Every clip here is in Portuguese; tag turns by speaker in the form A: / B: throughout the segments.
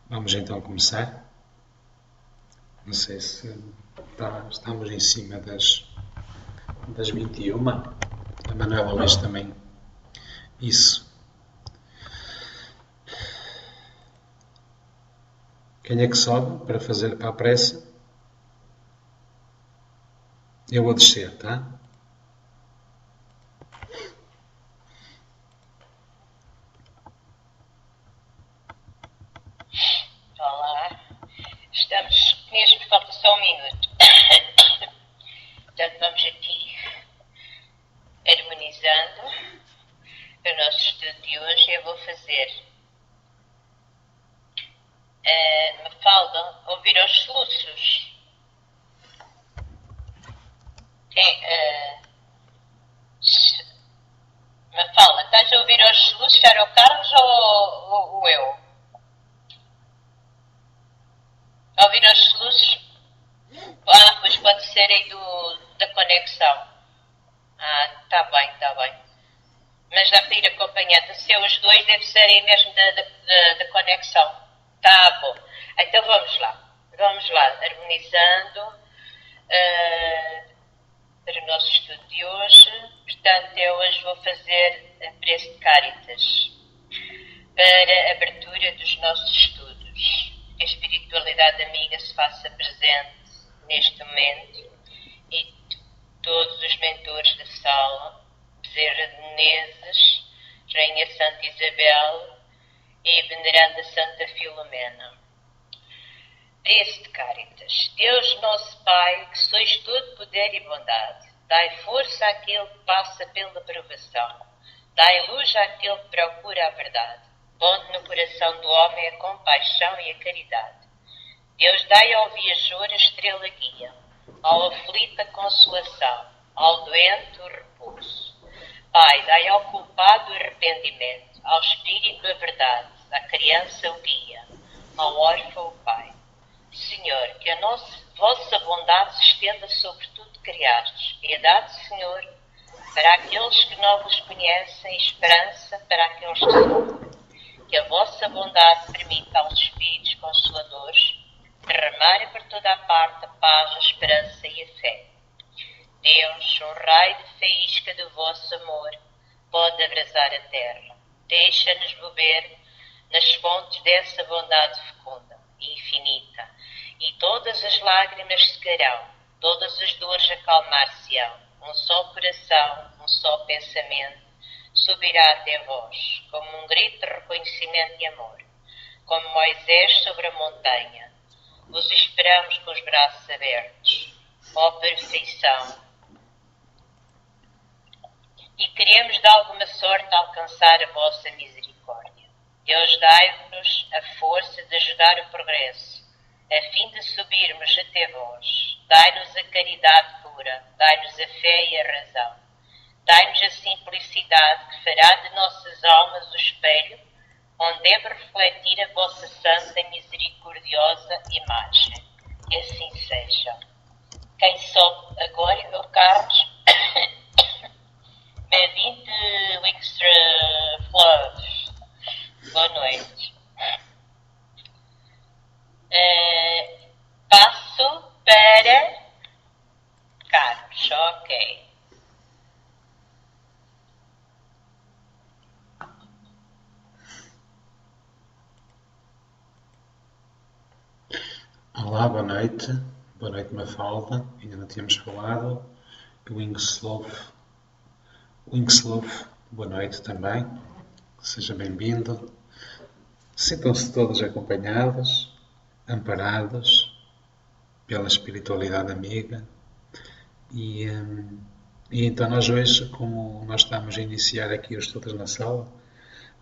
A: Vamos então começar. Não sei se estamos em cima das 21. A Manuela Luís também. Isso. Quem é que sobe para fazer para a pressa? Eu vou descer, tá?
B: Olá, estamos mesmo, falta só um minuto. Portanto, vamos aqui harmonizando o nosso estudo de hoje. Eu vou fazer Mafalda, ouvir aos soluços. Mafalda, estás a ouvir aos soluços? Era o Carlos ou eu? A ouvir aos soluços? Pois pode ser aí da conexão. Está bem, está bem. Mas dá para ir acompanhando. Se é os dois, deve ser aí mesmo da conexão. Tá bom. Então vamos lá. Vamos lá, harmonizando para o nosso estudo de hoje. Portanto, eu hoje vou fazer a prece de Cáritas para a abertura dos nossos estudos. Que a espiritualidade amiga se faça presente neste momento e todos os mentores da sala, Bezerra de Menezes, Rainha Santa Isabel e Veneranda Santa Filomena. Prece de Cáritas. Deus nosso Pai, que sois todo poder e bondade, dai força àquele que passa pela provação, dai luz àquele que procura a verdade, ponde no coração do homem a compaixão e a caridade. Deus dai ao viajor a estrela guia, ao aflito a consolação, ao doente o repouso. Pai, dai ao culpado o arrependimento, ao espírito a verdade, à criança o guia, ao órfão o Pai. Senhor, que a vossa bondade se estenda sobre tudo que criastes. Piedade, Senhor, para aqueles que não vos conhecem, esperança para aqueles que sofrem. Que a vossa bondade permita aos Espíritos Consoladores derramarem por toda a parte a paz, a esperança e a fé. Deus, um raio de faísca do vosso amor, pode abrasar a terra. Deixa-nos beber nas fontes dessa bondade fecunda e infinita, e todas as lágrimas secarão, todas as dores acalmar-se-ão. Um só coração, um só pensamento, subirá até vós, como um grito de reconhecimento e amor. Como Moisés sobre a montanha, vos esperamos com os braços abertos, ó perfeição. E queremos de alguma sorte alcançar a vossa misericórdia. Deus, dai-nos a força de ajudar o progresso, a fim de subirmos até vós. Dai-nos a caridade pura, dai-nos a fé e a razão. Dai-nos a simplicidade que fará de nossas almas o espelho, onde deve refletir a vossa santa e misericordiosa imagem. Que assim seja. Quem sobe agora é o Carlos. Bem-vindo, Extra Flows. Boa noite. Passo para Carlos, ok.
A: Olá, boa noite. Boa noite, Mafalda. Ainda não tínhamos falado. Wingslove, boa noite também. Seja bem-vindo. Sintam-se todos acompanhados, amparados pela espiritualidade amiga. E então nós hoje, como nós estamos a iniciar aqui os estudos na sala,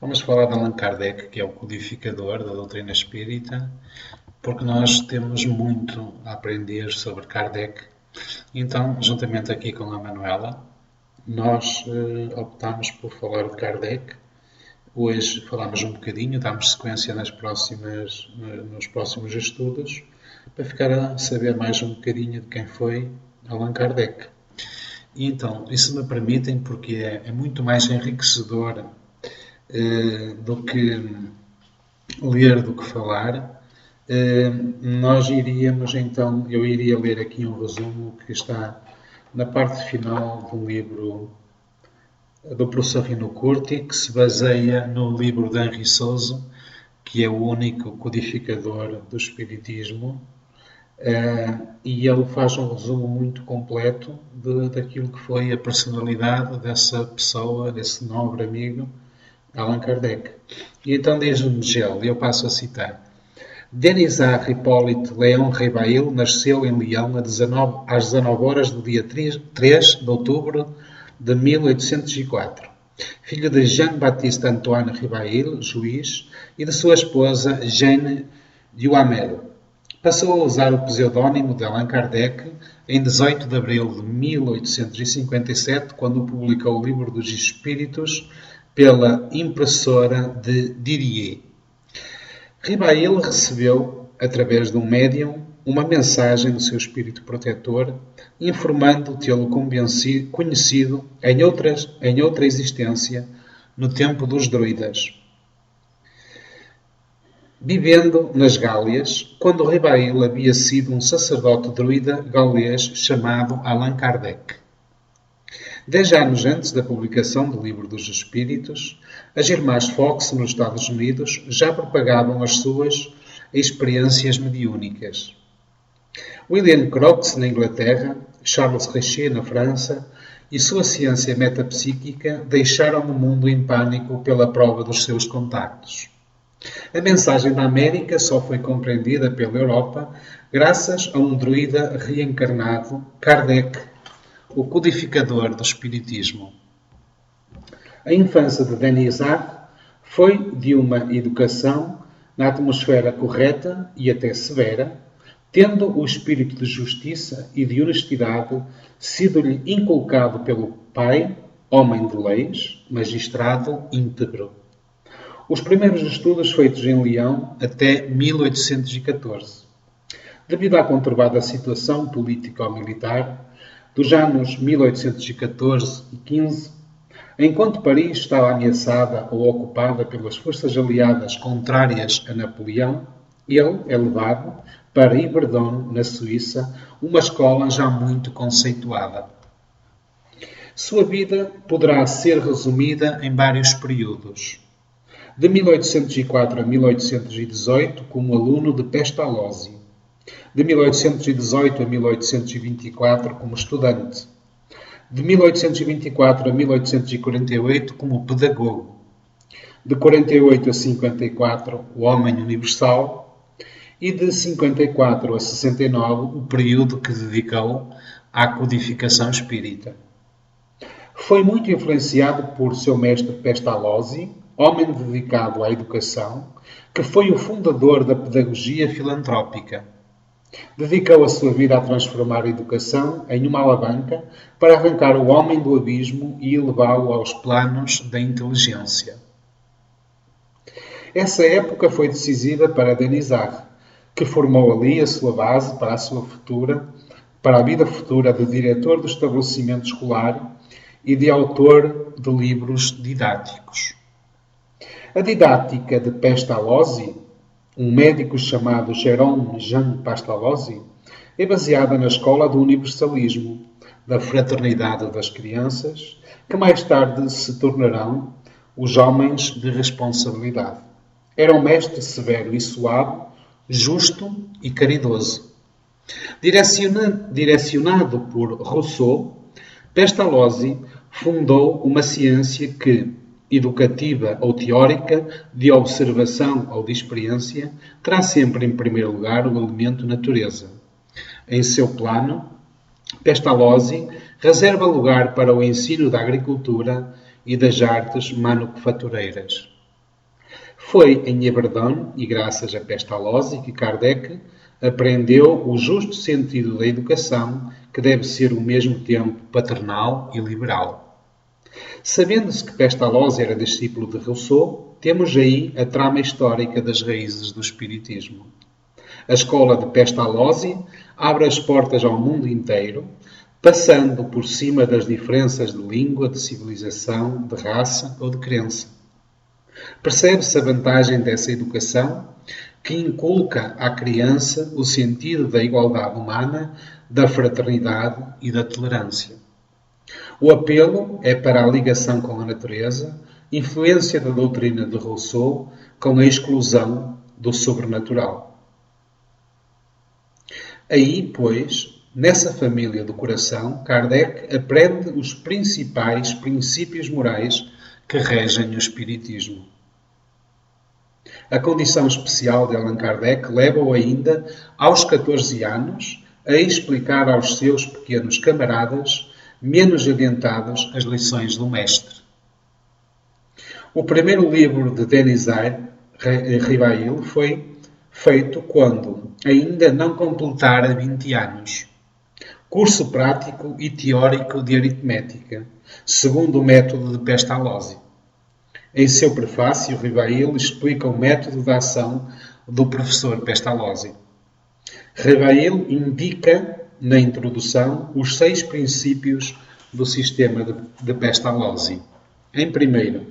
A: vamos falar de Allan Kardec, que é o codificador da doutrina espírita, porque nós temos muito a aprender sobre Kardec. Então, juntamente aqui com a Manuela, nós optamos por falar de Kardec. Hoje falamos um bocadinho, damos sequência nos próximos estudos, para ficar a saber mais um bocadinho de quem foi Allan Kardec. E então, isso me permitem, porque é muito mais enriquecedor do que ler, do que falar. Nós iríamos então, eu iria ler aqui um resumo que está na parte final do livro do professor Rino Curti, que se baseia no livro de Henri Souza, que é o único codificador do Espiritismo, e ele faz um resumo muito completo daquilo que foi a personalidade dessa pessoa, desse nobre amigo, Allan Kardec. E então diz-me ele, eu passo a citar: Denisard Hippolyte Léon Ribail nasceu em Lyon às 19 horas do dia 3 de outubro de 1804. Filho de Jean-Baptiste Antoine Ribail, juiz, e de sua esposa Jeanne Duhamel. Passou a usar o pseudónimo de Allan Kardec em 18 de abril de 1857, quando publicou o Livro dos Espíritos pela impressora de Didier. Ribail recebeu, através de um médium, uma mensagem do seu espírito protetor, informando tê-lo conhecido em outra existência, no tempo dos druidas. Vivendo nas Gálias, quando Ribail havia sido um sacerdote druida galês chamado Allan Kardec. 10 anos antes da publicação do Livro dos Espíritos, as irmãs Fox, nos Estados Unidos, já propagavam as suas experiências mediúnicas. William Crookes, na Inglaterra, Charles Richer, na França, e sua ciência metapsíquica deixaram o mundo em pânico pela prova dos seus contactos. A mensagem da América só foi compreendida pela Europa graças a um druida reencarnado, Kardec, o codificador do Espiritismo. A infância de Denisard foi de uma educação na atmosfera correta e até severa, tendo o espírito de justiça e de honestidade sido-lhe inculcado pelo pai, homem de leis, magistrado íntegro. Os primeiros estudos feitos em Lyon até 1814. Devido à conturbada situação político-militar dos anos 1814 e 15, enquanto Paris estava ameaçada ou ocupada pelas forças aliadas contrárias a Napoleão, ele é levado para Yverdon, na Suíça, uma escola já muito conceituada. Sua vida poderá ser resumida em vários períodos. De 1804 a 1818, como aluno de Pestalozzi. De 1818 a 1824, como estudante. De 1824 a 1848, como pedagogo. De 48 a 54, o Homem Universal. E de 54 a 69, o período que dedicou à codificação espírita. Foi muito influenciado por seu mestre Pestalozzi, homem dedicado à educação, que foi o fundador da pedagogia filantrópica. Dedicou a sua vida a transformar a educação em uma alavanca para arrancar o homem do abismo e elevá-lo aos planos da inteligência. Essa época foi decisiva para Denisard, que formou ali a sua base para a vida futura de diretor do estabelecimento escolar e de autor de livros didáticos. A didática de Pestalozzi, um médico chamado Jérôme Jean Pestalozzi, é baseada na escola do universalismo, da fraternidade das crianças, que mais tarde se tornarão os homens de responsabilidade. Era um mestre severo e suave, justo e caridoso. Direcionado por Rousseau, Pestalozzi fundou uma ciência que, educativa ou teórica, de observação ou de experiência, terá sempre em primeiro lugar o elemento natureza. Em seu plano, Pestalozzi reserva lugar para o ensino da agricultura e das artes manufatureiras. Foi em Yverdon, e graças a Pestalozzi, que Kardec aprendeu o justo sentido da educação, que deve ser ao mesmo tempo paternal e liberal. Sabendo-se que Pestalozzi era discípulo de Rousseau, temos aí a trama histórica das raízes do Espiritismo. A escola de Pestalozzi abre as portas ao mundo inteiro, passando por cima das diferenças de língua, de civilização, de raça ou de crença. Percebe-se a vantagem dessa educação, que inculca à criança o sentido da igualdade humana, da fraternidade e da tolerância. O apelo é para a ligação com a natureza, influência da doutrina de Rousseau com a exclusão do sobrenatural. Aí, pois, nessa família do coração, Kardec aprende os principais princípios morais que regem o Espiritismo. A condição especial de Allan Kardec leva-o ainda, aos 14 anos, a explicar aos seus pequenos camaradas, menos adiantados, as lições do mestre. O primeiro livro de Denis Rivail foi feito quando ainda não completara 20 anos. Curso prático e teórico de aritmética, segundo o método de Pestalozzi. Em seu prefácio, Rivail explica o método de ação do professor Pestalozzi. Rivail indica, na introdução, os 6 princípios do sistema de Pestalozzi. Em primeiro,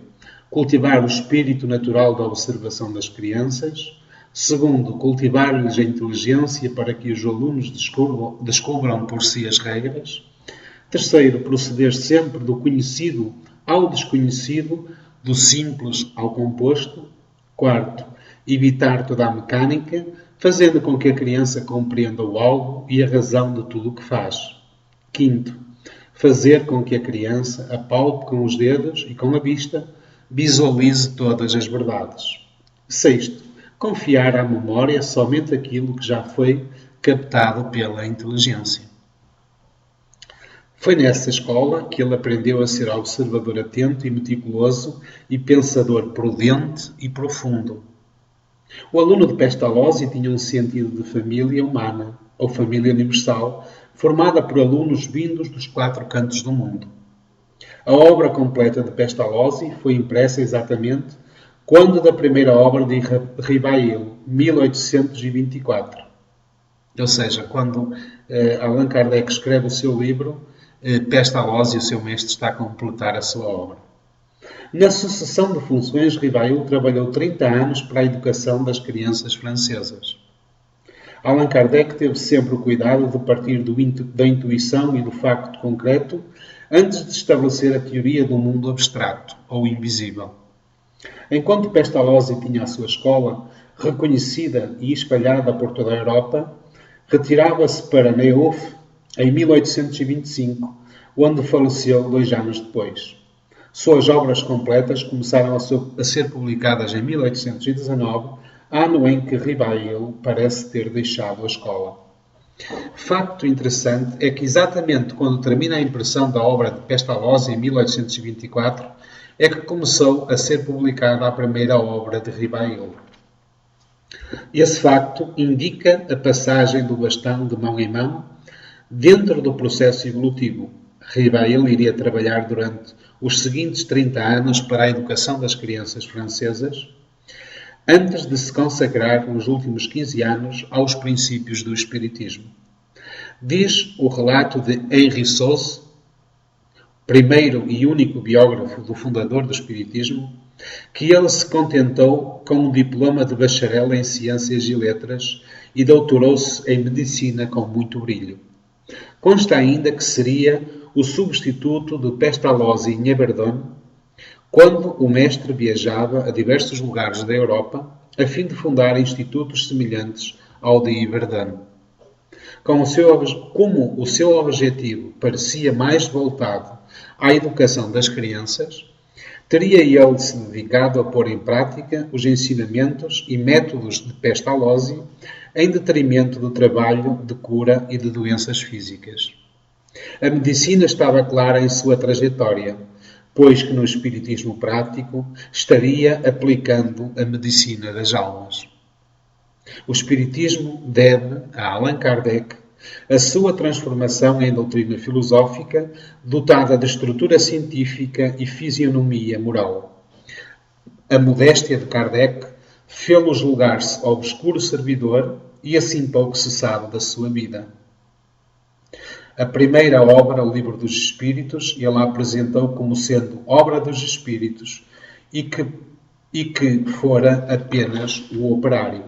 A: cultivar o espírito natural da observação das crianças. Segundo, cultivar-lhes a inteligência para que os alunos descubram por si as regras. Terceiro, proceder sempre do conhecido ao desconhecido, do simples ao composto. Quarto, evitar toda a mecânica, fazendo com que a criança compreenda o algo e a razão de tudo o que faz. Quinto, fazer com que a criança apalpe com os dedos e com a vista, visualize todas as verdades. Sexto, confiar à memória somente aquilo que já foi captado pela inteligência. Foi nessa escola que ele aprendeu a ser observador atento e meticuloso e pensador prudente e profundo. O aluno de Pestalozzi tinha um sentido de família humana, ou família universal, formada por alunos vindos dos 4 cantos do mundo. A obra completa de Pestalozzi foi impressa exatamente quando da primeira obra de Rivail, 1824. Ou seja, quando Allan Kardec escreve o seu livro, Pestalozzi, o seu mestre, está a completar a sua obra. Na sucessão de funções, Rivail trabalhou 30 anos para a educação das crianças francesas. Allan Kardec teve sempre o cuidado de partir da intuição e do facto concreto antes de estabelecer a teoria do mundo abstrato, ou invisível. Enquanto Pestalozzi tinha a sua escola, reconhecida e espalhada por toda a Europa, retirava-se para Neuf em 1825, onde faleceu 2 anos depois. Suas obras completas começaram a ser publicadas em 1819, ano em que Rivail parece ter deixado a escola. Facto interessante é que exatamente quando termina a impressão da obra de Pestalozzi em 1824, é que começou a ser publicada a primeira obra de Rivail. Esse facto indica a passagem do bastão de mão em mão dentro do processo evolutivo. Rivail iria trabalhar durante os seguintes 30 anos para a educação das crianças francesas, antes de se consagrar nos últimos 15 anos aos princípios do Espiritismo. Diz o relato de Henri Sauce, primeiro e único biógrafo do fundador do Espiritismo, que ele se contentou com um diploma de bacharel em Ciências e Letras e doutorou-se em Medicina com muito brilho. Consta ainda que seria o substituto de Pestalozzi em Yverdon, quando o mestre viajava a diversos lugares da Europa a fim de fundar institutos semelhantes ao de Yverdon. Como o seu objetivo parecia mais voltado à educação das crianças, teria ele se dedicado a pôr em prática os ensinamentos e métodos de Pestalozzi em detrimento do trabalho de cura e de doenças físicas. A medicina estava clara em sua trajetória, pois que no espiritismo prático estaria aplicando a medicina das almas. O espiritismo deve a Allan Kardec a sua transformação em doutrina filosófica dotada de estrutura científica e fisionomia moral. A modéstia de Kardec fê-lo julgar-se obscuro servidor e assim pouco se sabe da sua vida. A primeira obra, o Livro dos Espíritos, ele a apresentou como sendo obra dos Espíritos e que fora apenas o operário.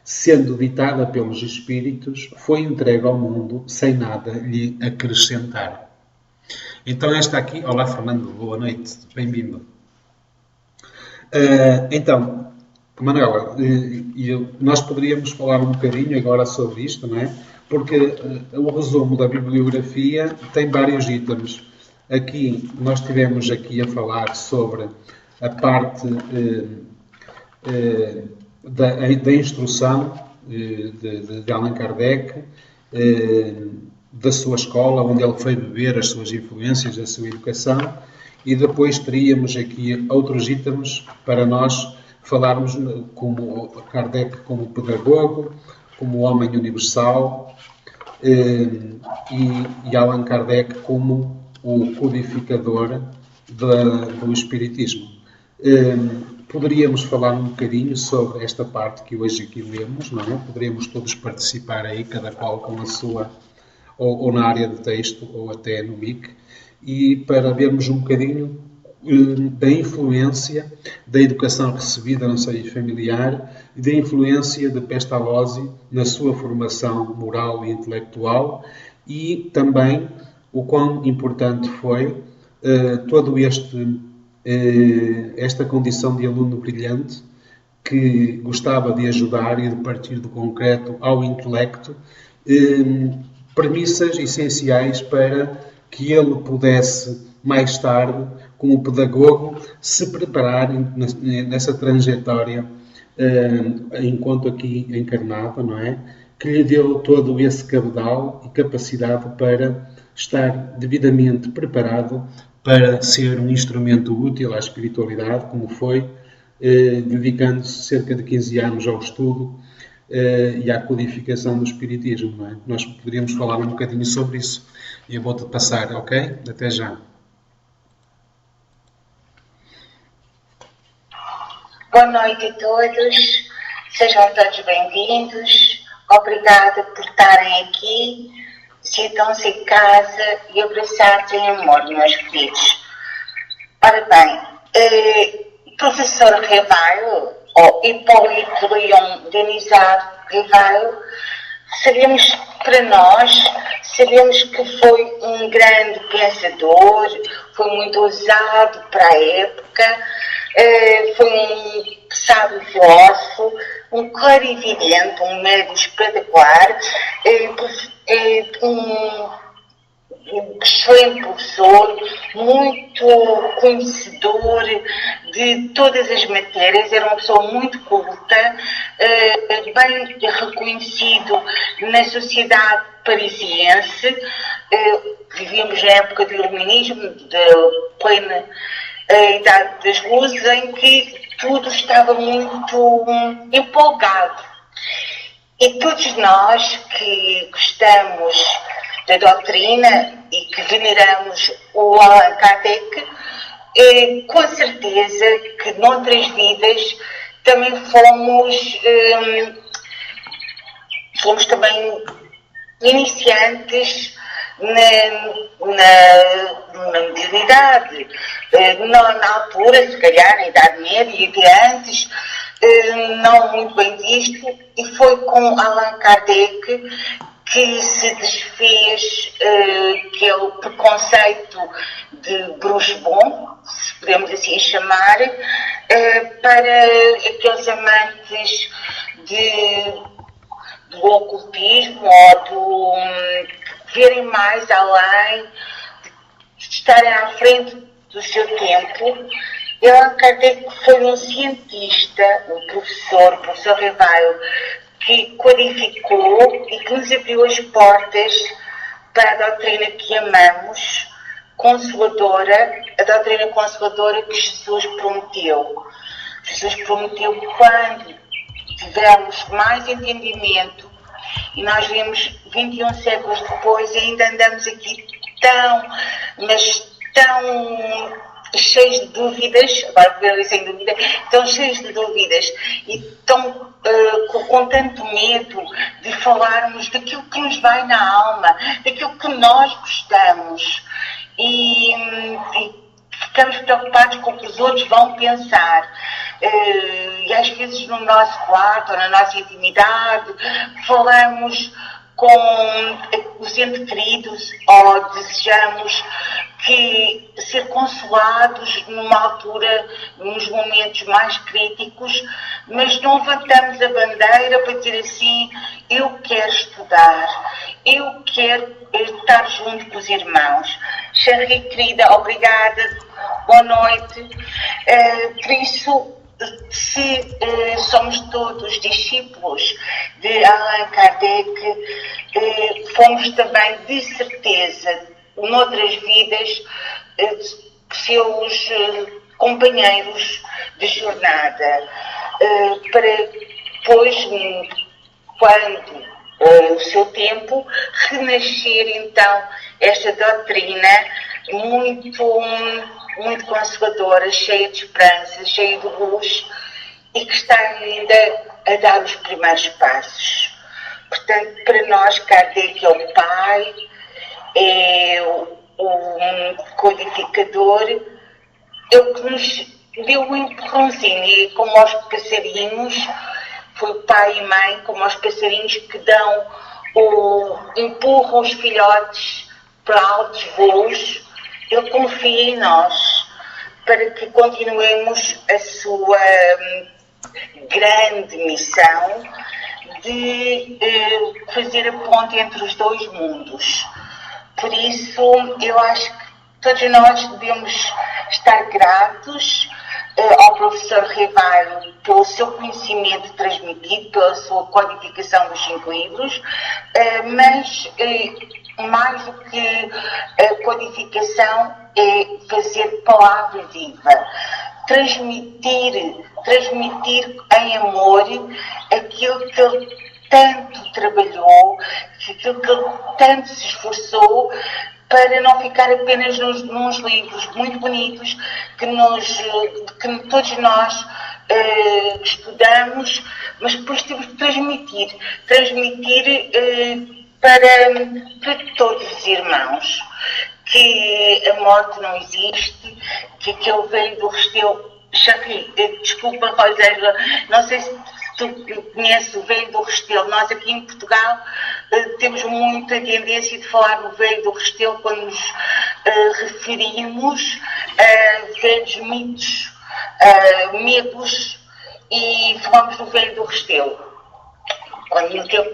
A: sendo ditada pelos Espíritos, foi entregue ao mundo sem nada lhe acrescentar. Então esta aqui... Olá, Fernando, boa noite, bem-vindo. Então, Manuela, nós poderíamos falar um bocadinho agora sobre isto, não é? Porque o resumo da bibliografia tem vários itens. Aqui, nós estivemos aqui a falar sobre a parte da instrução de Allan Kardec, da sua escola, onde ele foi beber as suas influências, a sua educação, e depois teríamos aqui outros itens para nós falarmos como Kardec como pedagogo, como homem universal, e Allan Kardec como o codificador do Espiritismo. Poderíamos falar um bocadinho sobre esta parte que hoje aqui lemos, não é? Poderíamos todos participar aí, cada qual com a sua, ou na área de texto, ou até no MIC, e para vermos um bocadinho da influência da educação recebida no seio familiar e da influência de Pestalozzi na sua formação moral e intelectual, e também o quão importante foi todo esta condição de aluno brilhante que gostava de ajudar e de partir do concreto ao intelecto, premissas essenciais para que ele pudesse, mais tarde, como pedagogo, se preparar nessa trajetória enquanto aqui encarnado, não é? Que lhe deu todo esse cabedal e capacidade para estar devidamente preparado para ser um instrumento útil à espiritualidade, como foi, dedicando-se cerca de 15 anos ao estudo e à codificação do Espiritismo, não é? Nós poderíamos falar um bocadinho sobre isso. E eu vou-te passar, ok? Até já.
C: Boa noite a todos, sejam todos bem-vindos, obrigada por estarem aqui, sintam-se em casa e abraçados em amor, meus queridos. Ora bem, professor Revaio, ou Hipólito Leão Denizado Revaio, sabemos que foi um grande pensador, foi muito ousado para a época, foi um sábio filósofo, um clarividente, um médium espetacular, um excelente professor, muito conhecedor de todas as matérias, era uma pessoa muito culta, bem reconhecido na sociedade parisiense. Vivíamos na época do iluminismo, da plena idade das luzes, em que tudo estava muito empolgado. E todos nós que gostamos da doutrina e que veneramos o Allan Kardec, com certeza que noutras vidas também fomos também iniciantes na modernidade, na altura, se calhar na Idade Média e de antes, não muito bem visto, e foi com Allan Kardec que se desfez aquele preconceito de bruxo bom, se podemos assim chamar, para aqueles amantes do ocultismo ou de verem mais além, de estarem à frente do seu tempo. Allan Kardec foi um cientista, um professor Revaio, que codificou e que nos abriu as portas para a doutrina que amamos, consoladora, a doutrina consoladora que Jesus prometeu. Jesus prometeu que quando tivermos mais entendimento, e nós vemos 21 séculos depois, ainda andamos aqui tão cheios de dúvidas, agora vou sem dúvida, tão cheios de dúvidas e tão com tanto medo de falarmos daquilo que nos vai na alma, daquilo que nós gostamos e ficamos preocupados com o que os outros vão pensar. E às vezes no nosso quarto ou na nossa intimidade falamos com os entes queridos ou desejamos ser consolados numa altura, nos momentos mais críticos, mas não levantamos a bandeira para dizer assim: eu quero estudar, eu quero estar junto com os irmãos. Charlie, querida, obrigada, boa noite. Por isso, se somos todos discípulos de Allan Kardec, fomos também, de certeza, noutras vidas, seus companheiros de jornada, para depois, quando o seu tempo, renascer então esta doutrina muito consoladora, cheia de esperança, cheia de luz, e que está ainda a dar os primeiros passos. Portanto, para nós, Kardec é o pai, é o codificador, é o que nos deu um empurrãozinho, e como aos passarinhos, foi pai e mãe, como aos passarinhos que empurram os filhotes para altos voos. Ele confia em nós para que continuemos a sua grande missão de fazer a ponte entre os dois mundos. Por isso, eu acho que todos nós devemos estar gratos ao professor Ribeiro pelo seu conhecimento transmitido, pela sua codificação dos 5 livros, mas mais do que a codificação é fazer palavra viva, transmitir em amor aquilo que ele tanto trabalhou, aquilo que ele tanto se esforçou, para não ficar apenas nos livros muito bonitos que todos nós estudamos, mas depois temos que transmitir para todos os irmãos que a morte não existe, que aquele velho do Restelo, desculpa, Rosélia, não sei se tu conheces o velho do Restelo. Nós aqui em Portugal temos muita tendência de falar no velho do Restelo quando nos referimos a velhos mitos, medos, e falamos do velho do Restelo. Quando no tempo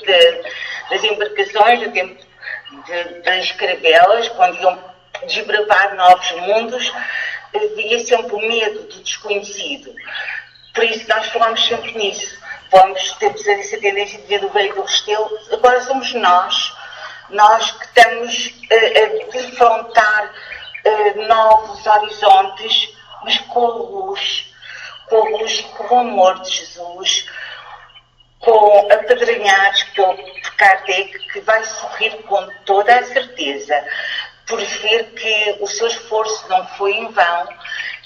C: das embarcações, no tempo das carabelas, quando iam desbravar novos mundos, havia sempre o medo do desconhecido. Por isso nós falamos sempre nisso. Temos essa tendência de ver do velho do Restelo. Agora somos nós que estamos a defrontar novos horizontes, mas com a luz e com o amor de Jesus, apadrinhados por Kardec, que vai sorrir com toda a certeza, por ver que o seu esforço não foi em vão,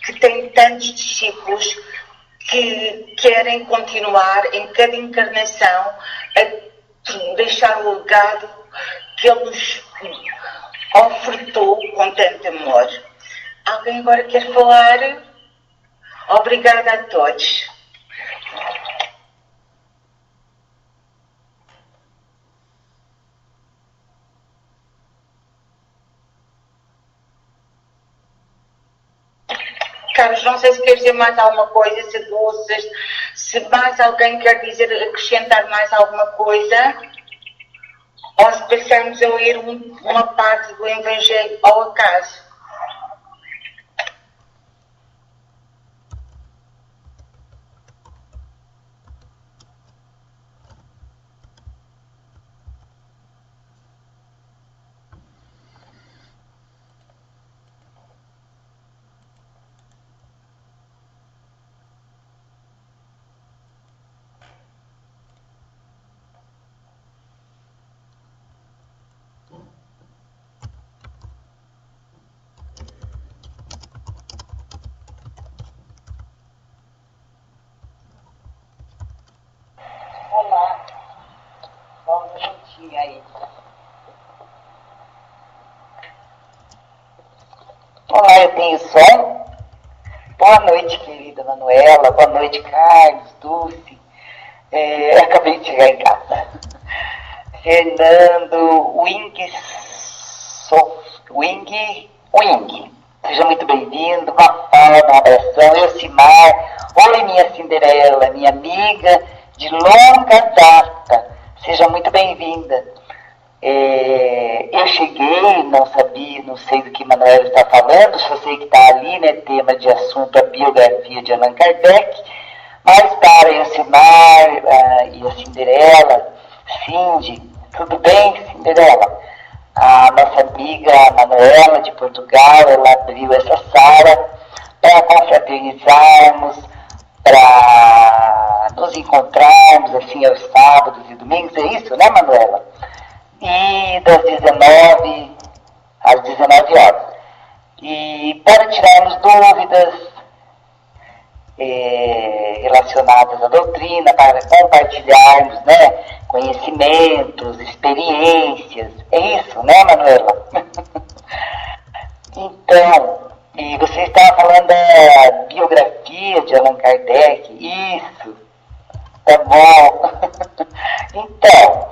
C: que tem tantos discípulos que querem continuar em cada encarnação a deixar o legado que ele nos ofertou com tanto amor. Alguém agora quer falar? Obrigada a todos. Carlos, não sei se queres dizer mais alguma coisa, se mais alguém quer acrescentar mais alguma coisa, ou se passamos a ler uma parte do Evangelho ao acaso. Olá, só um minutinho aí. Olá, eu tenho som?
D: Boa noite, querida Manuela. Boa noite, Carlos, Dulce. Acabei de chegar em casa. Fernando, Wing. Seja muito bem-vindo. Mafalda, um abração. Elcimar. Oi, minha Cinderela, minha amiga de longa data. Seja muito bem-vinda. Eu cheguei, não sei do que Manuela está falando, só sei que está ali, né, tema de assunto, a biografia de Allan Kardec, mas para a Elcimar e a Cinderela, Cindy, tudo bem, Cinderela? A nossa amiga Manuela de Portugal, ela abriu essa sala para confraternizarmos, para nos encontrarmos assim aos sábados e domingos, é isso, né, Manuela? E das 19 às 19 horas. E para tirarmos dúvidas relacionadas à doutrina, para compartilharmos, né, conhecimentos, experiências. É isso, né, Manuela? Então, e você estava falando da biografia de Allan Kardec. Isso, tá bom. Então,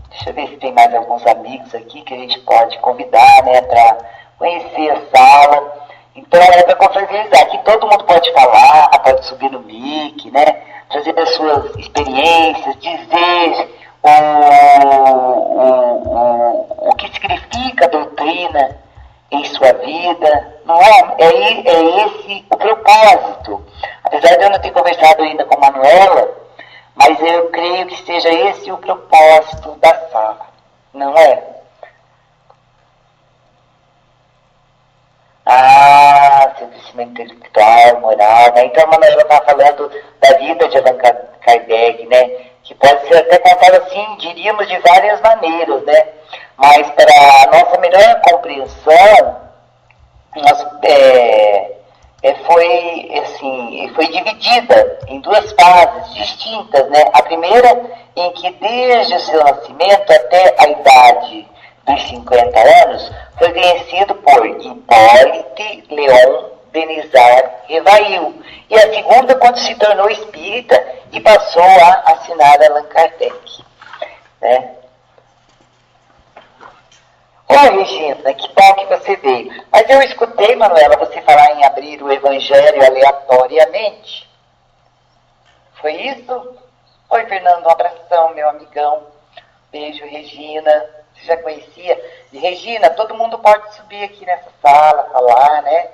D: deixa eu ver se tem mais alguns amigos aqui que a gente pode convidar, né, para conhecer a sala. Então, para confraternizar, aqui todo mundo pode falar, pode subir no mic, né, trazer as suas experiências, dizer o que significa a doutrina em sua vida, não é? É esse o propósito. Apesar de eu não ter conversado ainda com a Manuela, mas eu creio que seja esse o propósito da sala, não é? Seu crescimento intelectual, moral, né? Então a Manuela está falando da vida de Allan Kardec, né? Que pode ser até contada assim, diríamos, de várias maneiras, né? Mas para a nossa melhor compreensão, foi dividida em duas fases distintas, né? A primeira, em que desde o seu nascimento até a idade dos 50 anos, foi conhecido por Hippolyte Léon Denisard Rivail. E a segunda, quando se tornou espírita e passou a assinar Allan Kardec, né? Regina, que bom que você veio. Mas eu escutei, Manuela, você falar em abrir o Evangelho aleatoriamente. Foi isso? Oi, Fernando, um abração, meu amigão. Beijo, Regina. Você já conhecia? E, Regina, todo mundo pode subir aqui nessa sala, falar, né?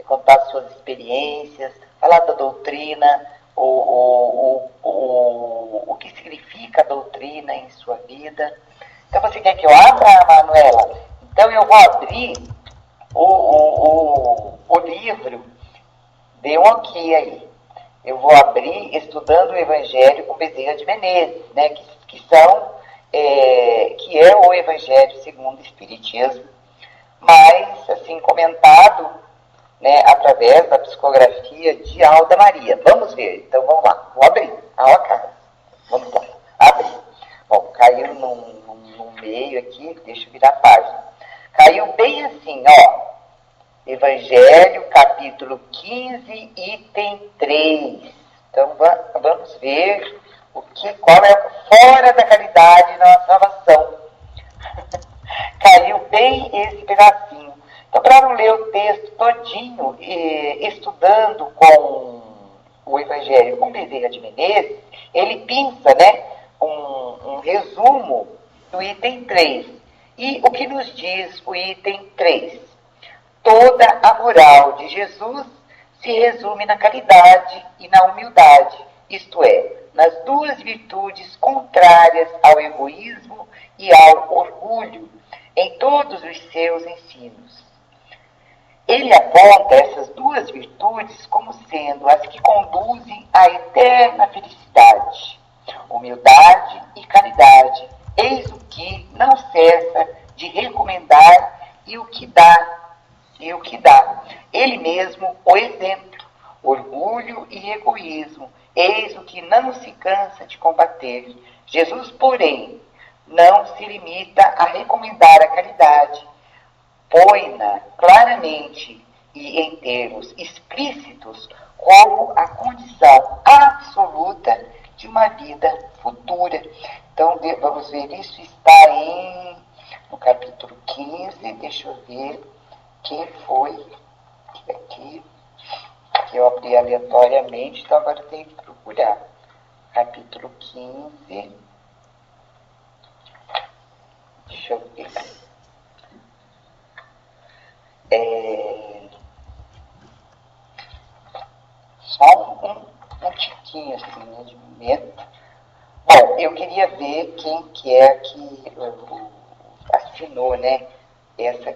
D: Contar suas experiências, falar da doutrina, o que significa a doutrina em sua vida. Então, você quer que eu abra, Manuela? Então, eu vou abrir o livro. Dê um ok aí. Eu vou abrir Estudando o Evangelho com Bezerra de Menezes, né? Que é o Evangelho segundo o Espiritismo, mas, assim, comentado, né, através da psicografia de Alda Maria. Vamos ver. Então, vamos lá. Vou abrir. Ao acaso. Vamos lá. Abrir. Bom, caiu no meio aqui, deixa eu virar a página. Caiu bem assim, ó. Evangelho, capítulo 15, item 3. Então, vamos ver qual é fora da caridade na salvação. Caiu bem esse pedacinho. Então, para não ler o texto todinho, estudando com o Evangelho com Bezerra de Menezes, ele pinça, né, um resumo do item 3. E o que nos diz o item 3? Toda a moral de Jesus se resume na caridade e na humildade, isto é, nas duas virtudes contrárias ao egoísmo e ao orgulho, em todos os seus ensinos. Ele aponta essas duas virtudes como sendo as que conduzem à eterna felicidade, humildade e caridade. Eis o que não cessa de recomendar e o que dá. Ele mesmo, o exemplo, orgulho e egoísmo, eis o que não se cansa de combater. Jesus, porém, não se limita a recomendar a caridade, põe-na claramente e em termos explícitos como a condição absoluta de uma vida futura. Então, vamos ver, isso está no capítulo 15, deixa eu ver quem foi aqui, que eu abri aleatoriamente, então agora eu tenho que procurar. Capítulo 15, deixa eu ver. Só um tiquinho assim, né, de momento. Bom, eu queria ver quem que é que assinou, né, essa,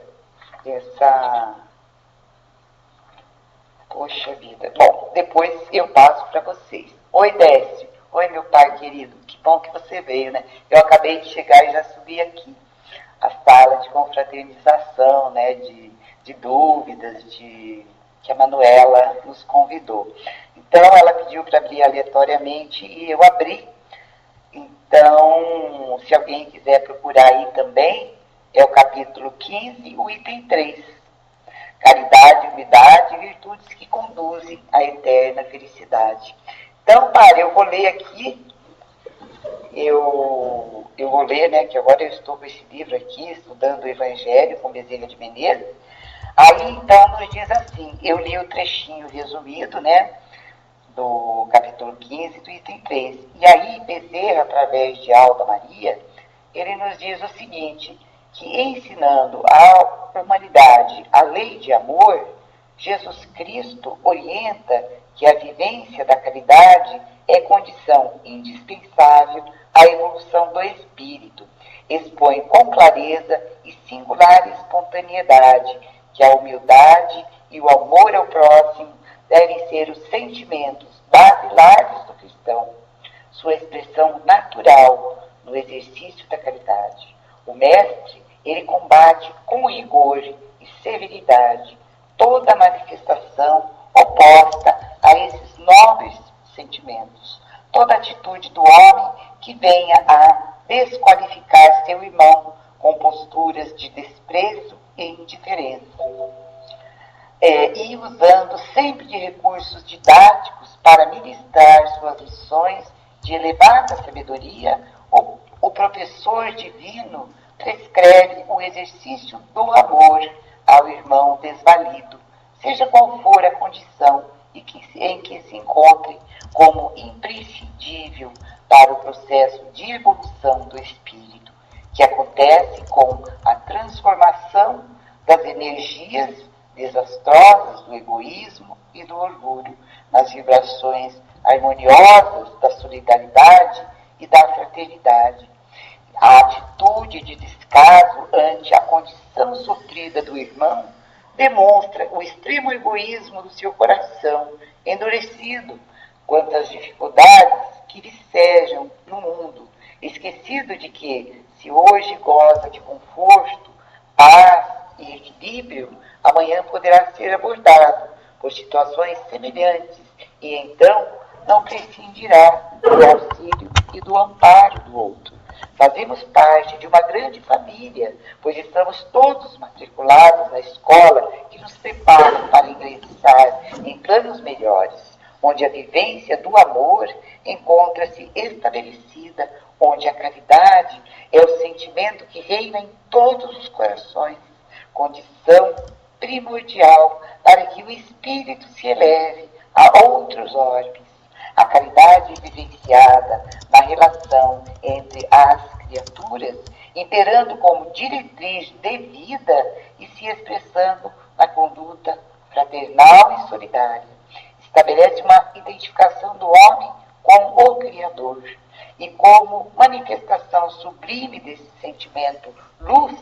D: poxa vida. Bom, depois eu passo para vocês. Oi, Décio. Oi, meu pai querido. Que bom que você veio, né? Eu acabei de chegar e já subi aqui. A sala de confraternização, né, de dúvidas, que a Manuela nos convidou. Então, ela pediu para abrir aleatoriamente e eu abri. Então, se alguém quiser procurar aí também, é o capítulo 15, o item 3. Caridade, humildade e virtudes que conduzem à eterna felicidade. Então, Mari, eu vou ler aqui, eu vou ler, né, que agora eu estou com esse livro aqui, estudando o Evangelho com Bezerra de Menezes. Aí, então, nos diz assim, eu li o trechinho resumido, né, do capítulo 15 do item 3. E aí, Bezerra, através de Alda Maria, ele nos diz o seguinte, que ensinando à humanidade a lei de amor, Jesus Cristo orienta que a vivência da caridade é condição indispensável à evolução do espírito. Expõe com clareza e singular espontaneidade que a humildade e o amor ao próximo devem ser os sentimentos basilares do cristão, sua expressão natural no exercício da caridade. O mestre, ele combate com rigor e severidade toda manifestação oposta a esses nobres sentimentos, toda atitude do homem que venha a desqualificar seu irmão com posturas de desprezo e indiferença. E usando sempre de recursos didáticos para ministrar suas lições de elevada sabedoria, o professor divino prescreve o exercício do amor ao irmão desvalido, seja qual for a condição em que se encontre, como imprescindível para o processo de evolução do espírito, que acontece com a transformação das energias desastrosas do egoísmo e do orgulho nas vibrações harmoniosas da solidariedade e da fraternidade. A atitude de descaso ante a condição sofrida do irmão demonstra o extremo egoísmo do seu coração endurecido quanto às dificuldades que lhe sejam no mundo, esquecido de que, se hoje goza de conforto, paz e equilíbrio, amanhã poderá ser abordado por situações semelhantes e então não prescindirá do auxílio e do amparo do outro. Fazemos parte de uma grande família, pois estamos todos matriculados na escola que nos prepara para ingressar em planos melhores, onde a vivência do amor encontra-se estabelecida, onde a caridade é o sentimento que reina em todos os corações, condição primordial para que o espírito se eleve a outros orbes. A caridade vivenciada na relação entre as criaturas, imperando como diretriz de vida e se expressando na conduta fraternal e solidária, estabelece uma identificação do homem com o Criador e como manifestação sublime desse sentimento luz,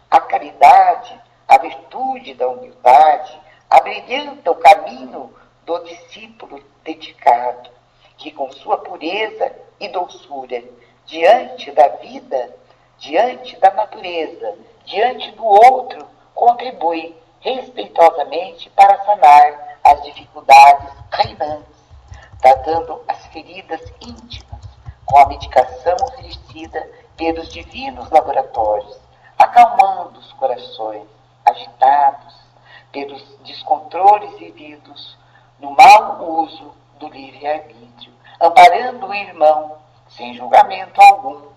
D: a caridade, a virtude da humildade, abrilhanta o caminho do discípulo dedicado, que com sua pureza e doçura, diante da vida, diante da natureza, diante do outro, contribui respeitosamente para sanar as dificuldades reinantes, tratando as feridas íntimas com a medicação oferecida pelos divinos laboratórios, acalmando os corações agitados, pelos descontroles vividos no mau uso do livre-arbítrio, amparando o irmão sem julgamento algum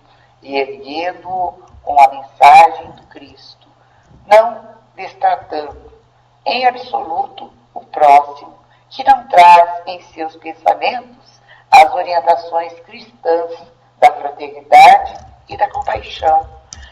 D: e erguendo-o com a mensagem do Cristo, não destratando em absoluto o próximo, que não traz em seus pensamentos as orientações cristãs da fraternidade e da compaixão,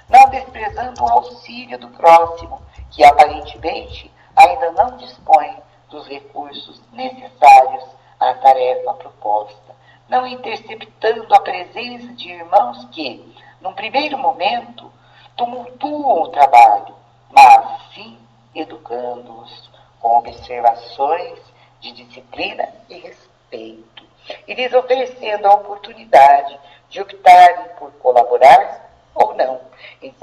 D: não desprezando o auxílio do próximo, que aparentemente ainda não dispõe dos recursos necessários à tarefa proposta, não interceptando a presença de irmãos que, num primeiro momento, tumultuam o trabalho, mas sim educando-os com observações de disciplina e respeito, e lhes oferecendo a oportunidade de optarem por colaborar ou não.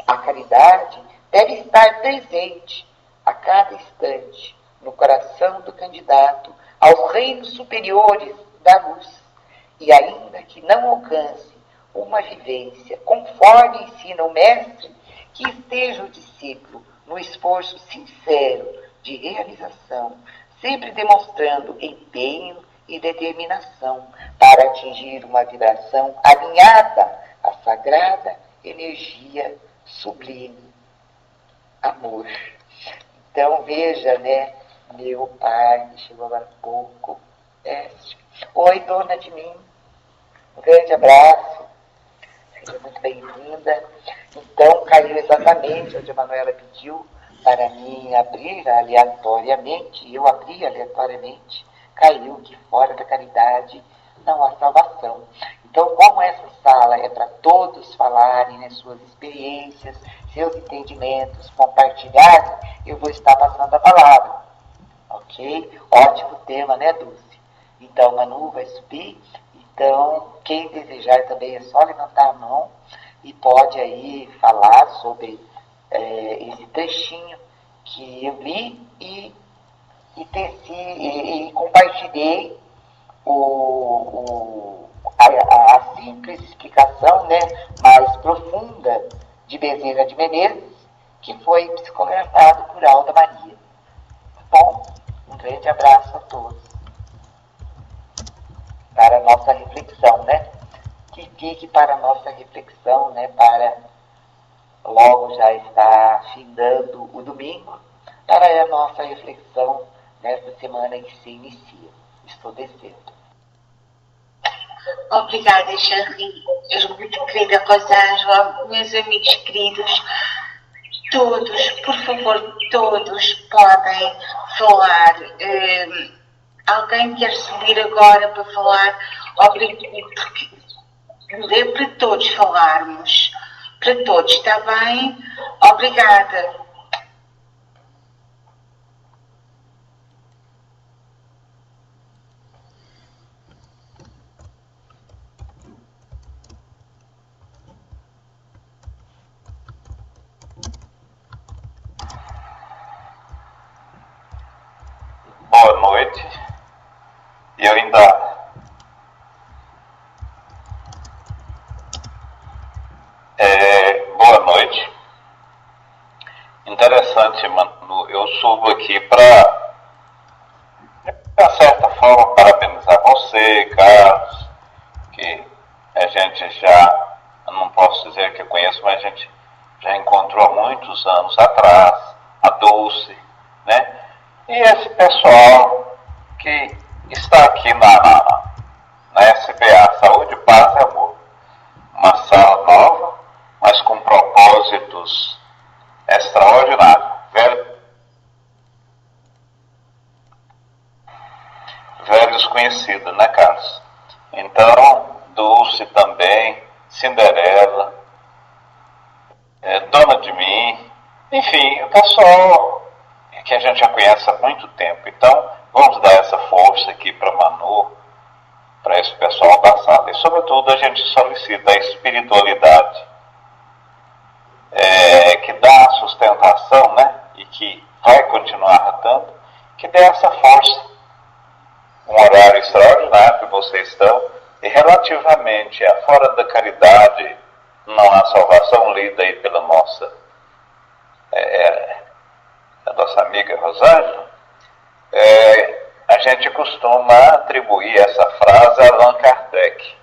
D: A caridade deve estar presente a cada instante no coração do candidato aos reinos superiores da luz, e ainda que não alcance uma vivência conforme ensina o mestre, que esteja o discípulo no esforço sincero de realização, sempre demonstrando empenho e determinação para atingir uma vibração alinhada à sagrada energia sublime, amor. Então veja, né, meu pai, que chegou agora há pouco, oi, dona de mim, um grande abraço, seja muito bem-vinda. Então caiu exatamente onde a Manuela pediu para mim abrir aleatoriamente, e eu abri aleatoriamente, caiu que fora da caridade não há salvação. Então, como essa sala é para todos falarem, né, suas experiências, seus entendimentos, compartilharem, eu vou estar passando a palavra. Ok? Ótimo tema, né, Dulce? Então, Manu vai subir. Então, quem desejar também é só levantar a mão e pode aí falar sobre esse trechinho que eu li e compartilhei a simples explicação, né, mais profunda de Bezerra de Menezes, que foi psicografado por Alda Maria. Bom, um grande abraço a todos. Para a nossa reflexão, né? Que fique para a nossa reflexão, né? Para logo já estar findando o domingo, para a nossa reflexão nesta semana que se inicia. Estou descendo.
C: Obrigada, Charly. Muito querida Rosângela, meus amigos queridos, todos, por favor, todos podem falar. Alguém quer subir agora para falar? É para todos falarmos. Para todos, está bem? Obrigada.
E: Boa noite. Eu ainda boa noite. Interessante, Manu. Eu subo aqui para, de certa forma, parabenizar você, Carlos, que a gente já, não posso dizer que eu conheço, mas a gente já encontrou há muitos anos atrás, a Dulce, né? E esse pessoal que está aqui na SBA, Saúde, Paz e Amor. Uma sala nova, mas com propósitos extraordinários. Velhos conhecidos, né, Carlos? Então, Dulce também, Cinderela, Dona de Mim, enfim, o pessoal que a gente já conhece há muito tempo. Então, vamos dar essa força aqui para Manu, para esse pessoal da sala. E, sobretudo, a gente solicita a espiritualidade que dá a sustentação, né? E que vai continuar dando, que dê essa força. Um horário extraordinário que vocês estão. E, relativamente a fora da caridade, não há salvação, lida aí pela nossa da nossa amiga Rosângela, a gente costuma atribuir essa frase a Allan Kardec.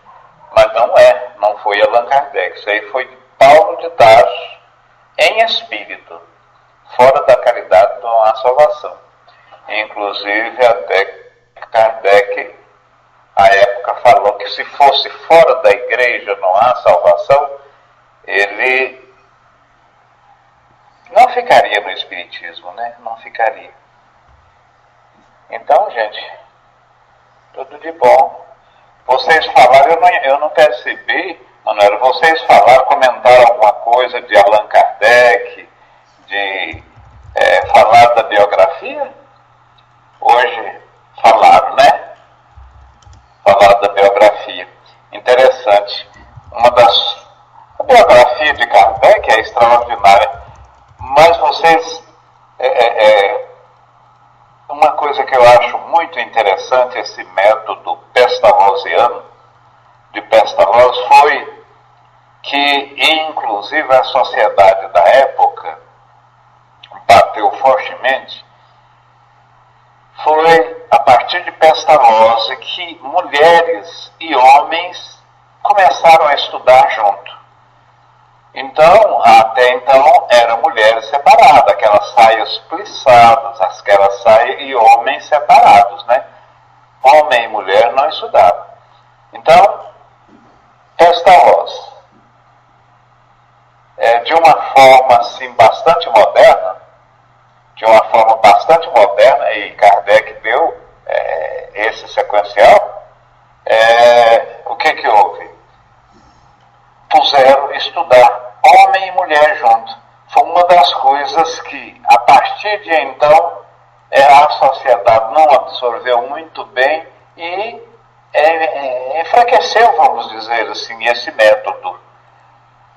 E: Mas não foi Allan Kardec. Isso aí foi Paulo de Tarso, em espírito, fora da caridade não há salvação. Inclusive, até Kardec, à época, falou que se fosse fora da igreja não há salvação, ele não ficaria no espiritismo, né? Não ficaria. Então, gente, tudo de bom. Vocês falaram, eu não percebi, Manuela, vocês falaram, comentaram alguma coisa de Allan Kardec, de falar da biografia? Hoje falaram, né? Falaram da biografia. Interessante. A biografia de Kardec é extraordinária, mas vocês... uma coisa que eu acho muito interessante, esse método pestalozziano, de Pestalozzi, foi que, inclusive, a sociedade da época bateu fortemente. Foi a partir de Pestalozzi que mulheres e homens começaram a estudar junto. Então, até então, eram mulheres separadas, aquelas saias plissadas, aquelas saias e homens separados, né? Homem e mulher não estudavam. Então, Pestalozzi, de uma forma assim bastante moderna, e Kardec deu esse sequencial, o que houve? Puseram estudar homem e mulher junto. Foi uma das coisas que, a partir de então, a sociedade não absorveu muito bem e enfraqueceu, vamos dizer assim, esse método.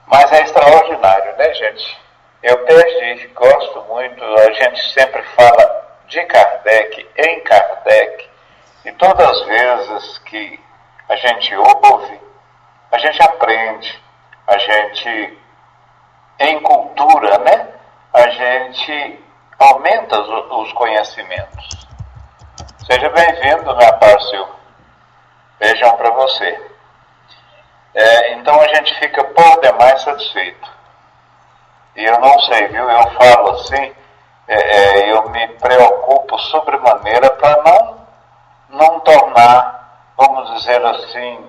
E: Mas é extraordinário, né, gente? Eu perdi, gosto muito, a gente sempre fala de Kardec, em Kardec, e todas as vezes que a gente ouve, a gente aprende, a gente, em cultura, né? A gente aumenta os conhecimentos. Seja bem-vindo, minha Silva. Beijão para você. Então a gente fica por demais satisfeito. E eu não sei, viu? Eu falo assim, eu me preocupo sobremaneira para não tornar, vamos dizer assim,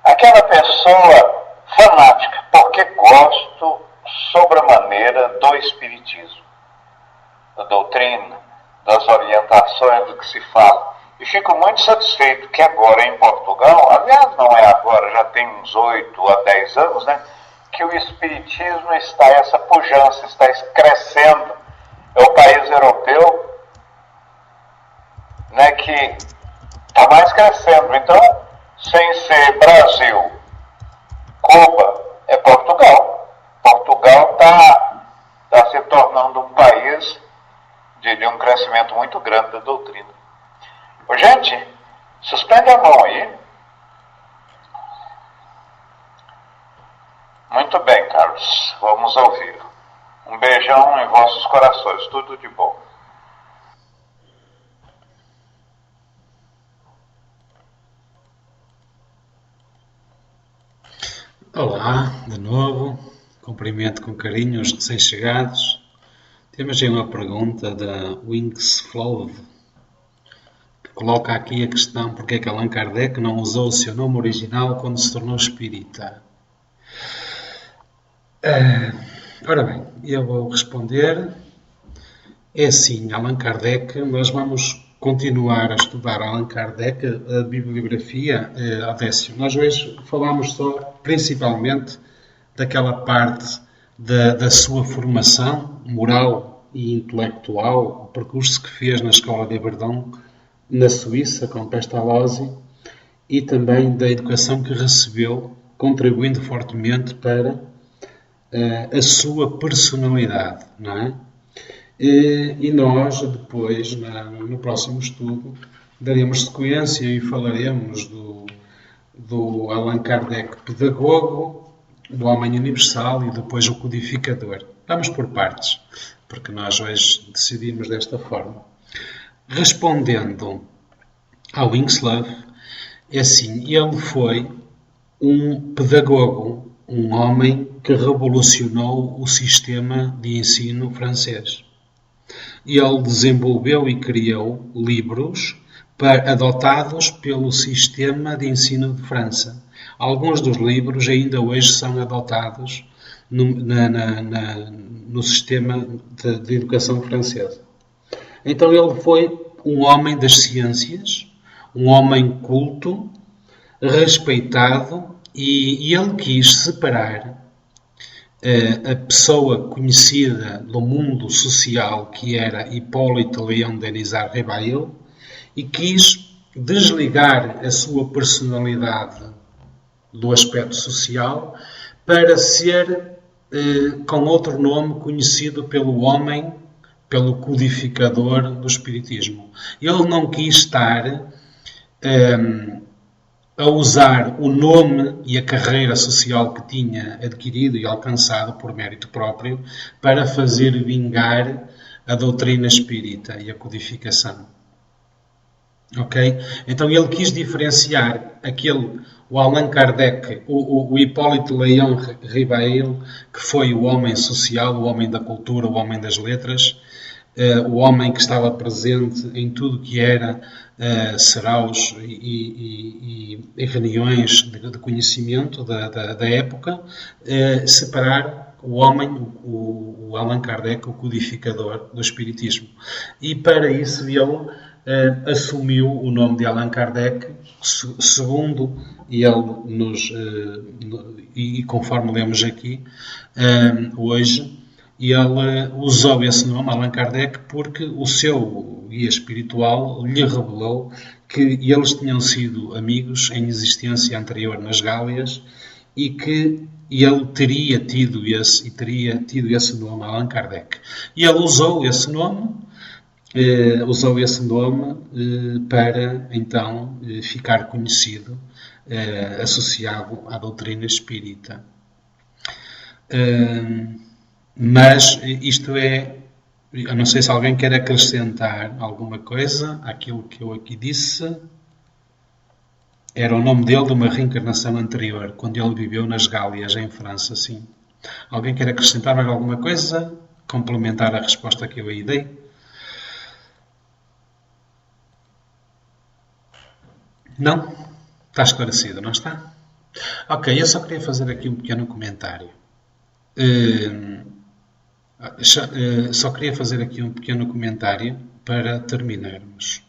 E: aquela pessoa fanática, porque gosto sobremaneira do espiritismo, da doutrina, das orientações do que se fala. E fico muito satisfeito que agora em Portugal, aliás não é agora, já tem uns 8 a 10 anos, né, que o espiritismo está, essa pujança está crescendo. É o país europeu, né, que está mais crescendo. Então, sem ser Brasil, Cuba, é Portugal. Portugal está se tornando um país de um crescimento muito grande da doutrina. Ô, gente, suspende a mão aí. Muito bem, Carlos. Vamos ouvir. Um beijão em vossos corações. Tudo de bom.
A: Olá, de novo. Cumprimento com carinho os recém-chegados. Temos aí uma pergunta da Wings Flow, que coloca aqui a questão: porque é que Allan Kardec não usou o seu nome original quando se tornou espírita? Ora bem, eu vou responder. É assim, Allan Kardec, nós vamos continuar a estudar Allan Kardec, a bibliografia, Odécio. Nós hoje falámos só, principalmente, daquela parte da sua formação moral e intelectual, o percurso que fez na Escola de Verdun, na Suíça, com Pestalozzi, e também da educação que recebeu, contribuindo fortemente para a sua personalidade, não é? E nós, depois, no próximo estudo, daremos sequência e falaremos do Allan Kardec pedagogo, do homem universal e depois o codificador. Vamos por partes. porque nós hoje decidimos desta forma. Respondendo ao Wingslove, é assim, ele foi um pedagogo, um homem que revolucionou o sistema de ensino francês. Ele desenvolveu e criou livros adotados pelo sistema de ensino de França. Alguns dos livros ainda hoje são adotados no sistema de educação francesa. Então ele foi um homem das ciências, um homem culto, respeitado, e ele quis separar a pessoa conhecida do mundo social, que era Hippolyte Léon Denisard Ribail, e quis desligar a sua personalidade do aspecto social para ser, com outro nome, conhecido pelo homem, pelo codificador do Espiritismo. Ele não quis estar a usar o nome e a carreira social que tinha adquirido e alcançado por mérito próprio para fazer vingar a doutrina espírita e a codificação. Ok? Então ele quis diferenciar o Allan Kardec, o Hippolyte Léon Ribail, que foi o homem social, o homem da cultura, o homem das letras, o homem que estava presente em tudo que era saraus e reuniões de conhecimento da época, separar o homem, o Allan Kardec, o codificador do Espiritismo. E para isso ele assumiu o nome de Allan Kardec, segundo ele e conforme lemos aqui hoje, ele usou esse nome, Allan Kardec, porque o seu guia espiritual lhe revelou que eles tinham sido amigos em existência anterior nas Gálias e que ele teria tido esse nome, Allan Kardec. E ele usou esse nome para, então, ficar conhecido, associado à doutrina espírita. Mas isto eu não sei se alguém quer acrescentar alguma coisa àquilo que eu aqui disse. Era o nome dele de uma reencarnação anterior, quando ele viveu nas Gálias, em França, sim. Alguém quer acrescentar mais alguma coisa? Complementar a resposta que eu aí dei? Não? Está esclarecido, não está? Ok, eu só queria fazer aqui um pequeno comentário. Só queria fazer aqui um pequeno comentário para terminarmos.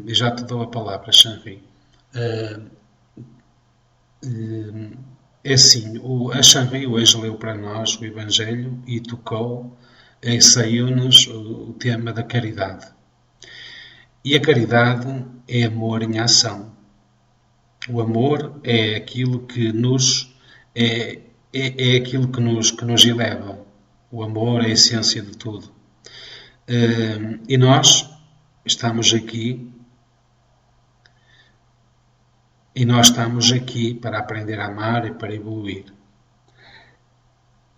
A: Já te dou a palavra, Shanri. É assim, a Shanri hoje leu para nós o Evangelho e tocou, saiu-nos o tema da caridade. E a caridade é amor em ação. O amor é aquilo que nos aquilo que nos eleva. O amor é a essência de tudo. E nós estamos aqui para aprender a amar e para evoluir.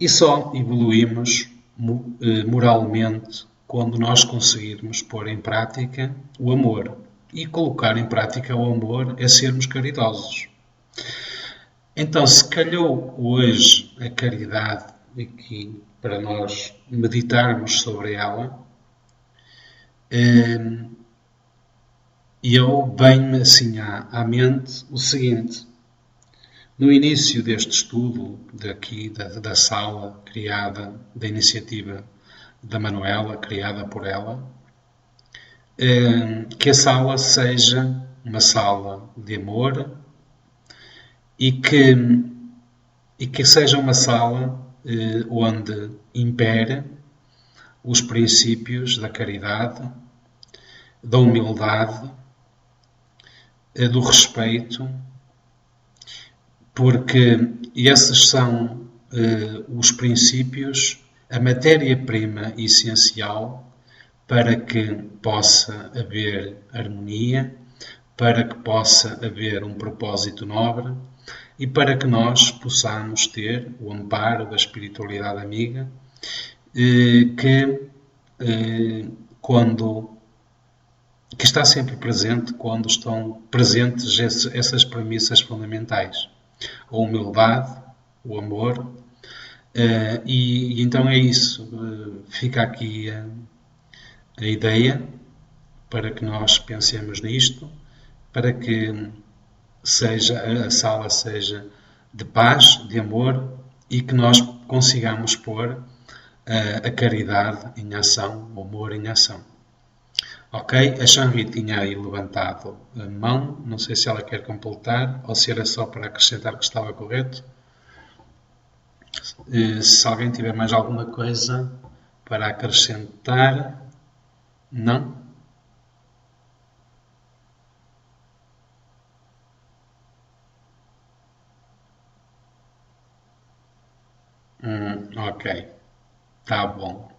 A: E só evoluímos moralmente quando nós conseguirmos pôr em prática o amor. E colocar em prática o amor é sermos caridosos. Então, se calhou hoje a caridade aqui para nós meditarmos sobre ela, eu venho-me assim à mente o seguinte. No início deste estudo daqui da sala criada, da iniciativa da Manuela, criada por ela, que a sala seja uma sala de amor e que seja uma sala onde impere os princípios da caridade, da humildade, do respeito, porque esses são os princípios, a matéria-prima essencial para que possa haver harmonia, para que possa haver um propósito nobre e para que nós possamos ter o amparo da espiritualidade amiga que está sempre presente quando estão presentes essas premissas fundamentais. A humildade, o amor, e então é isso. Fica aqui a ideia para que nós pensemos nisto, para que a sala seja de paz, de amor, e que nós consigamos pôr a caridade em ação, o amor em ação. Ok? A Shanri tinha aí levantado a mão, não sei se ela quer completar ou se era só para acrescentar que estava correto. Se alguém tiver mais alguma coisa para acrescentar, não? Ok, tá bom.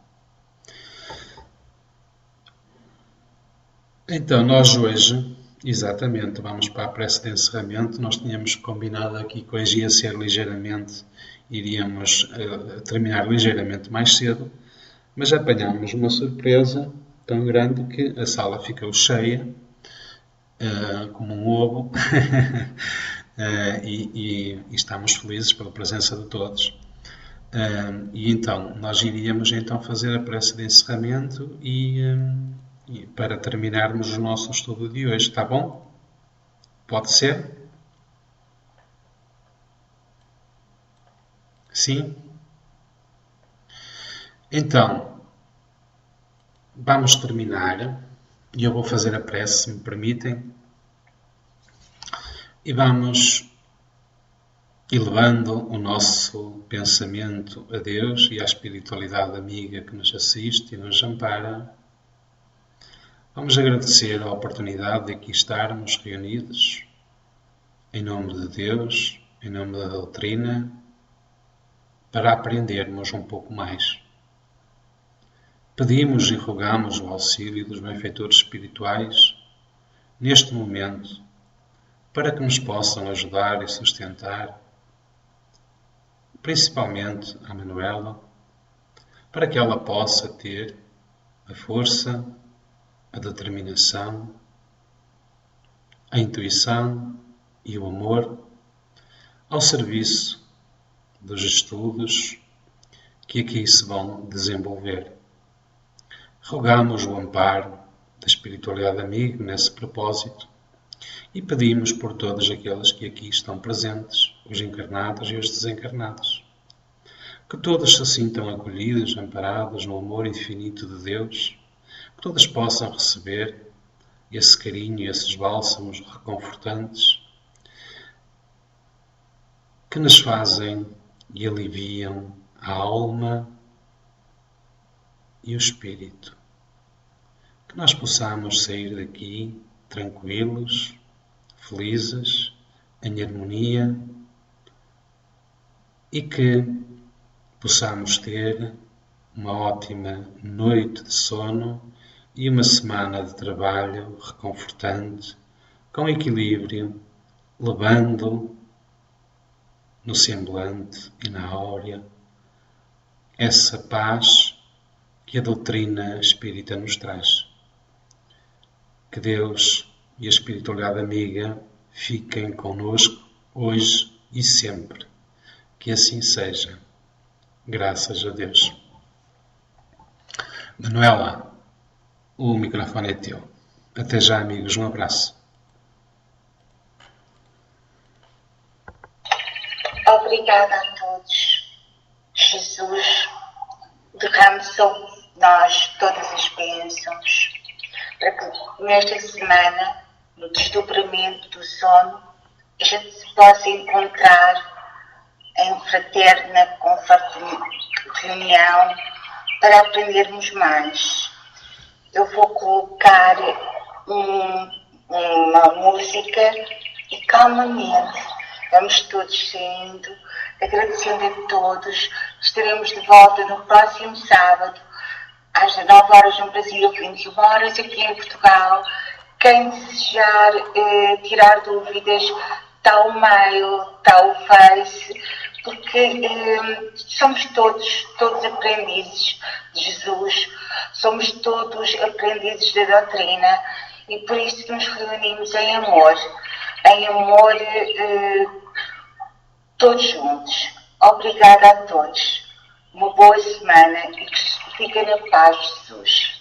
A: Então, nós hoje, exatamente, vamos para a prece de encerramento. Nós tínhamos combinado aqui que hoje ia ser ligeiramente, iríamos terminar ligeiramente mais cedo, mas apanhámos uma surpresa tão grande que a sala ficou cheia, como um ovo, e estamos felizes pela presença de todos. E então, nós iríamos então fazer a prece de encerramento e para terminarmos o nosso estudo de hoje, está bom? Pode ser? Sim? Então, vamos terminar e eu vou fazer a prece, se me permitem, e vamos elevando o nosso pensamento a Deus e à espiritualidade amiga que nos assiste e nos ampara. Vamos agradecer a oportunidade de aqui estarmos reunidos em nome de Deus, em nome da doutrina, para aprendermos um pouco mais. Pedimos e rogamos o auxílio dos benfeitores espirituais neste momento para que nos possam ajudar e sustentar, principalmente a Manuela, para que ela possa ter a força, a determinação, a intuição e o amor ao serviço dos estudos que aqui se vão desenvolver. Rogamos o amparo da espiritualidade amiga nesse propósito e pedimos por todos aqueles que aqui estão presentes, os encarnados e os desencarnados, que todos se sintam acolhidos, amparados no amor infinito de Deus, que todos possam receber esse carinho e esses bálsamos reconfortantes que nos fazem e aliviam a alma e o espírito. Que nós possamos sair daqui tranquilos, felizes, em harmonia e que possamos ter uma ótima noite de sono e uma semana de trabalho reconfortante, com equilíbrio, levando no semblante e na áurea essa paz que a doutrina espírita nos traz. Que Deus e a espiritualidade amiga fiquem conosco hoje e sempre. Que assim seja. Graças a Deus. Manuela, o microfone é teu. Até já, amigos. Um abraço.
C: Obrigada a todos. Jesus, derrame sobre nós todas as bênçãos, para que nesta semana, no desdobramento do sono, a gente se possa encontrar em fraterna reunião para aprendermos mais. Eu vou colocar uma música e calmamente vamos todos saindo, agradecendo a todos. Estaremos de volta no próximo sábado, às 19 horas no Brasil, 21 horas aqui em Portugal. Quem desejar tirar dúvidas, está o mail, está o Face, porque somos todos aprendizes de Jesus, somos todos aprendizes da doutrina e por isso nos reunimos em amor todos juntos. Obrigada a todos. Uma boa semana e que fiquem na paz de Jesus.